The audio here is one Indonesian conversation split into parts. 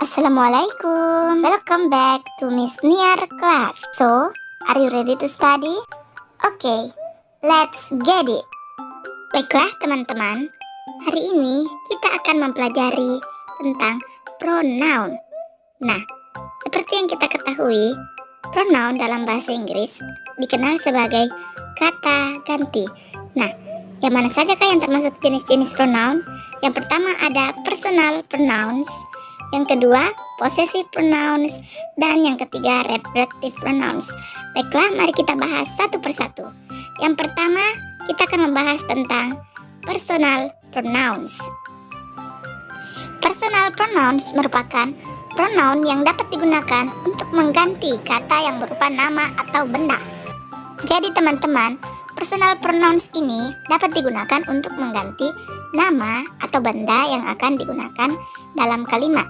Assalamualaikum. Welcome back to Miss Niar class. So, are you ready to study? Okay, let's get it. Baiklah teman-teman, hari ini kita akan mempelajari tentang pronoun. Nah, seperti yang kita ketahui, pronoun dalam bahasa Inggris dikenal sebagai kata ganti. Nah, yang mana saja yang termasuk jenis-jenis pronoun? Yang pertama ada personal pronouns, yang kedua possessive pronouns, dan yang ketiga reflective pronouns. Baiklah, mari kita bahas satu persatu. Yang pertama, kita akan membahas tentang personal pronouns. Personal pronouns merupakan pronoun yang dapat digunakan untuk mengganti kata yang berupa nama atau benda. Jadi teman-teman, personal pronouns ini dapat digunakan untuk mengganti nama atau benda yang akan digunakan dalam kalimat.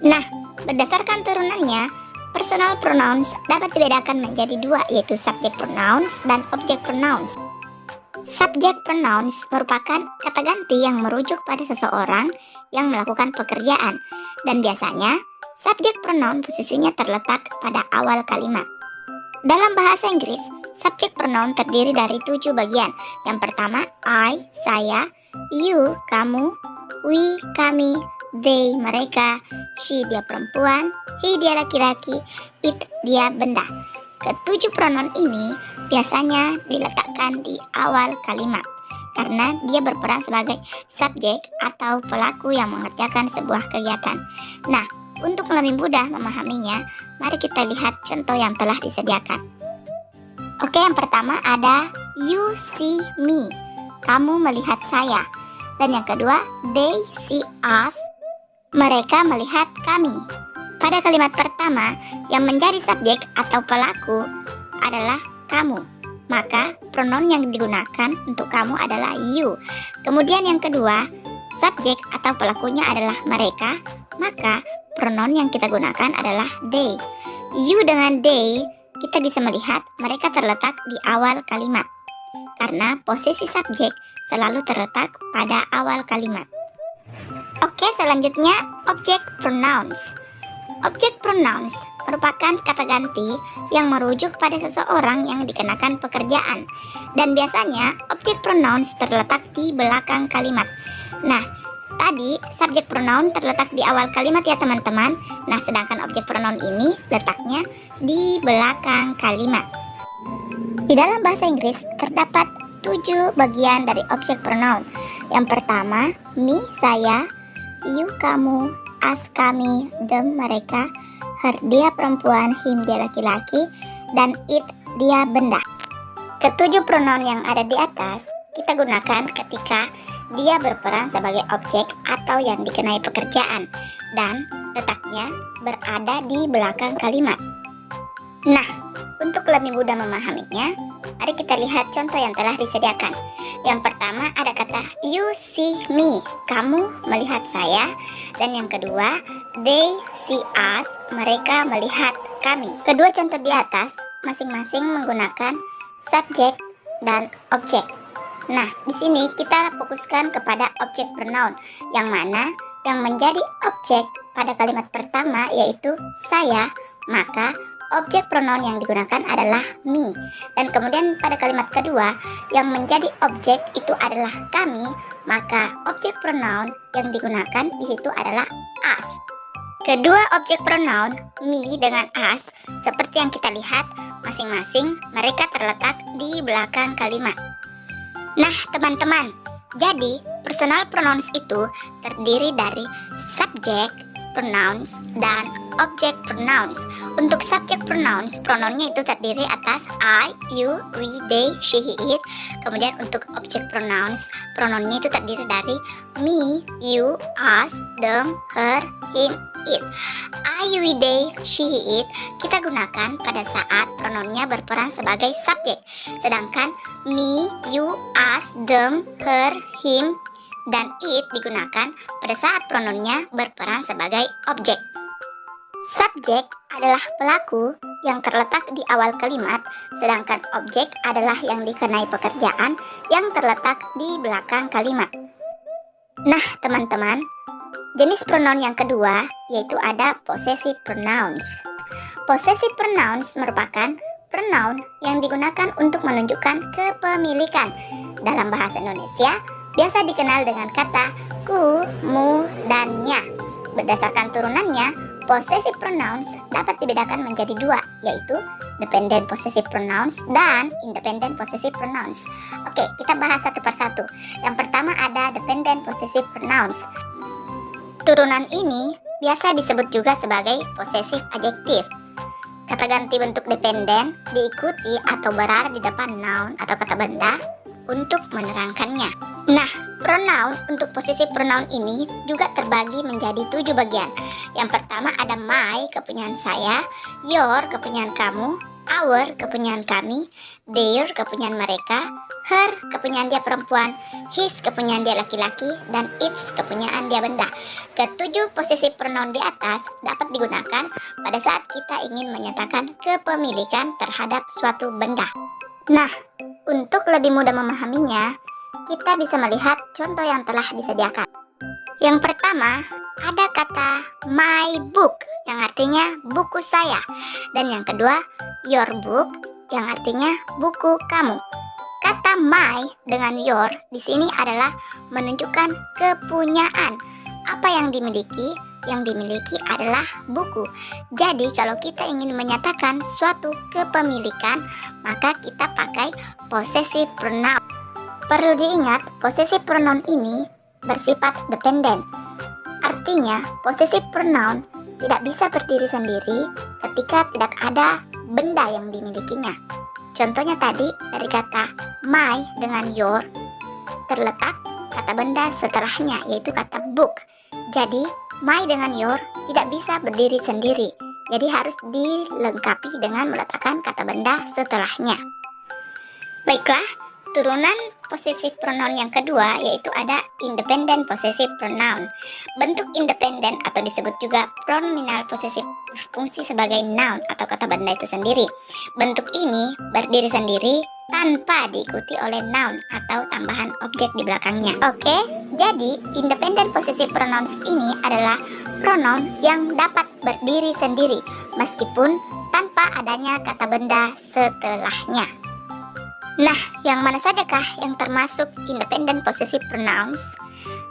Nah, berdasarkan turunannya, personal pronouns dapat dibedakan menjadi dua, yaitu subject pronouns dan object pronouns. Subject pronouns merupakan kata ganti yang merujuk pada seseorang yang melakukan pekerjaan, dan biasanya subject pronoun posisinya terletak pada awal kalimat. Dalam bahasa Inggris, subject pronoun terdiri dari 7 bagian. Yang pertama, I, saya, you, kamu, we, kami, they, mereka, she, dia perempuan, he, dia laki-laki, it, dia benda. Ketujuh pronoun ini biasanya diletakkan di awal kalimat karena dia berperan sebagai subjek atau pelaku yang mengerjakan sebuah kegiatan. Nah, untuk lebih mudah memahaminya, mari kita lihat contoh yang telah disediakan. Oke, yang pertama ada you see me, kamu melihat saya. Dan yang kedua, they see us, mereka melihat kami. Pada kalimat pertama, yang menjadi subjek atau pelaku adalah kamu, maka pronoun yang digunakan untuk kamu adalah you. Kemudian yang kedua, subjek atau pelakunya adalah mereka, maka pronoun yang kita gunakan adalah they. You dengan they, kita bisa melihat mereka terletak di awal kalimat, karena posisi subjek selalu terletak pada awal kalimat. Oke, selanjutnya object pronouns. Object pronouns merupakan kata ganti yang merujuk pada seseorang yang dikenakan pekerjaan, dan biasanya object pronouns terletak di belakang kalimat. Nah, tadi subject pronoun terletak di awal kalimat ya teman-teman. Nah, sedangkan object pronoun ini letaknya di belakang kalimat. Di dalam bahasa Inggris terdapat 7 bagian dari object pronoun. Yang pertama, me, saya, you, kamu, us, kami, them, mereka, her, dia perempuan, him, dia laki-laki, dan it, dia benda. Ketujuh pronoun yang ada di atas kita gunakan ketika dia berperan sebagai objek atau yang dikenai pekerjaan, dan letaknya berada di belakang kalimat. Nah, untuk lebih mudah memahaminya, mari kita lihat contoh yang telah disediakan. Yang pertama ada kata you see me, kamu melihat saya. Dan yang kedua, they see us, mereka melihat kami. Kedua contoh di atas masing-masing menggunakan subjek dan objek. Nah, di sini kita fokuskan kepada objek pronoun, yang mana yang menjadi objek pada kalimat pertama yaitu saya, maka objek pronoun yang digunakan adalah me. Dan kemudian pada kalimat kedua yang menjadi objek itu adalah kami, maka objek pronoun yang digunakan di situ adalah us. Kedua objek pronoun me dengan us, seperti yang kita lihat, masing-masing mereka terletak di belakang kalimat. Nah teman-teman, jadi personal pronouns itu terdiri dari subjek pronouns dan object pronouns. Untuk subject pronouns, pronounnya itu terdiri atas I, you, we, they, she, he, it. Kemudian untuk object pronouns, pronounnya itu terdiri dari me, you, us, them, her, him, it. I, you, we, they, she, he, it kita gunakan pada saat pronounnya berperan sebagai subjek. Sedangkan me, you, us, them, her, him, dan it digunakan pada saat pronounnya berperan sebagai objek. Subjek adalah pelaku yang terletak di awal kalimat, sedangkan objek adalah yang dikenai pekerjaan yang terletak di belakang kalimat. Nah teman-teman, Jenis pronoun yang kedua yaitu ada possessive pronouns. Possessive pronouns merupakan pronoun yang digunakan untuk menunjukkan kepemilikan. Dalam bahasa Indonesia, biasa dikenal dengan kata ku, mu, dan nya. Berdasarkan turunannya, possessive pronouns dapat dibedakan menjadi dua, yaitu dependent possessive pronouns dan independent possessive pronouns. Oke, kita bahas satu persatu. Yang pertama ada dependent possessive pronouns. Turunan ini biasa disebut juga sebagai possessive adjective. Kata ganti bentuk dependen diikuti atau berada di depan noun atau kata benda untuk menerangkannya. Nah, pronoun untuk possessive pronoun ini juga terbagi menjadi 7 bagian. Yang pertama ada my, kepunyaan saya, your, kepunyaan kamu, our, kepunyaan kami, their, kepunyaan mereka, her, kepunyaan dia perempuan, his, kepunyaan dia laki-laki, dan its, kepunyaan dia benda. Ketujuh possessive pronoun di atas dapat digunakan pada saat kita ingin menyatakan kepemilikan terhadap suatu benda. Nah, untuk lebih mudah memahaminya, kita bisa melihat contoh yang telah disediakan. Yang pertama, ada kata my book yang artinya buku saya. Dan yang kedua, your book yang artinya buku kamu. Kata my dengan your di sini adalah menunjukkan kepunyaan. Apa yang dimiliki? Yang dimiliki adalah buku. Jadi kalau kita ingin menyatakan suatu kepemilikan, maka kita pakai possessive pronoun. Perlu diingat, possessive pronoun ini bersifat dependen. Artinya, possessive pronoun tidak bisa berdiri sendiri ketika tidak ada benda yang dimilikinya. Contohnya tadi dari kata my dengan your terletak kata benda setelahnya, yaitu kata book. Jadi my dengan your tidak bisa berdiri sendiri, jadi harus dilengkapi dengan meletakkan kata benda setelahnya. Baiklah, turunan possessive pronoun yang kedua yaitu ada independent possessive pronoun. Bentuk independen atau disebut juga pronominal possessive berfungsi sebagai noun atau kata benda itu sendiri. Bentuk ini berdiri sendiri tanpa diikuti oleh noun atau tambahan objek di belakangnya. Oke, jadi independent possessive pronouns ini adalah pronoun yang dapat berdiri sendiri meskipun tanpa adanya kata benda setelahnya. Nah, yang mana sajakah yang termasuk independent possessive pronouns?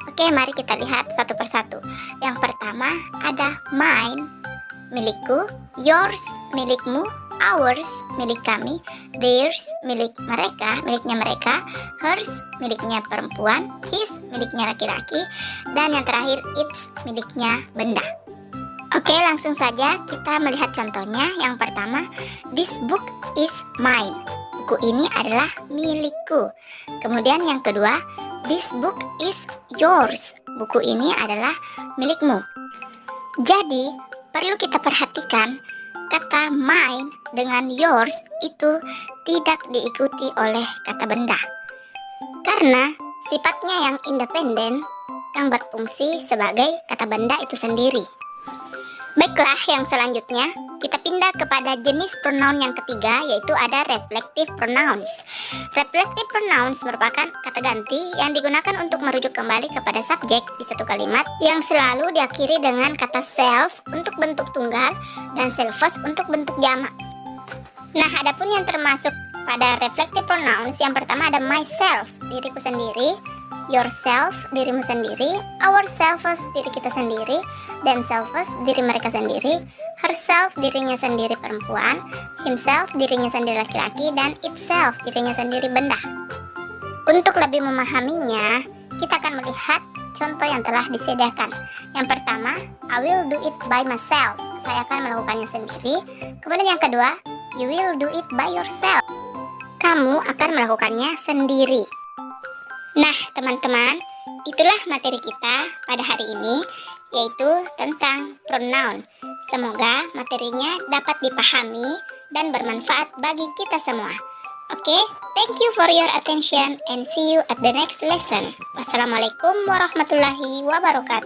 Oke, mari kita lihat satu persatu. Yang pertama ada mine, milikku, yours, milikmu, ours, milik kami, theirs, milik mereka, miliknya mereka, hers, miliknya perempuan, his, miliknya laki-laki, dan yang terakhir its, miliknya benda. Oke, langsung saja kita melihat contohnya. Yang pertama, this book is mine. Buku ini adalah milikku. Kemudian yang kedua, this book is yours. Buku ini adalah milikmu. Jadi, perlu kita perhatikan kata mine dengan yours itu tidak diikuti oleh kata benda. Karena sifatnya yang independen yang berfungsi sebagai kata benda itu sendiri. Baiklah, yang selanjutnya kita pindah kepada jenis pronoun yang ketiga, yaitu ada reflective pronouns. Reflective pronouns merupakan kata ganti yang digunakan untuk merujuk kembali kepada subjek di satu kalimat yang selalu diakhiri dengan kata self untuk bentuk tunggal dan selfless untuk bentuk jamak. Nah, adapun yang termasuk pada reflective pronouns, yang pertama ada myself, diriku sendiri, yourself, dirimu sendiri, ourselves, diri kita sendiri, themselves, diri mereka sendiri, herself, dirinya sendiri perempuan, himself, dirinya sendiri laki-laki, dan itself, dirinya sendiri benda. Untuk lebih memahaminya, kita akan melihat contoh yang telah disediakan. Yang pertama, I will do it by myself. Saya akan melakukannya sendiri. Kemudian yang kedua, you will do it by yourself. Kamu akan melakukannya sendiri. Nah, teman-teman, itulah materi kita pada hari ini, yaitu tentang pronoun. Semoga materinya dapat dipahami dan bermanfaat bagi kita semua. Oke, thank you for your attention and see you at the next lesson. Wassalamualaikum warahmatullahi wabarakatuh.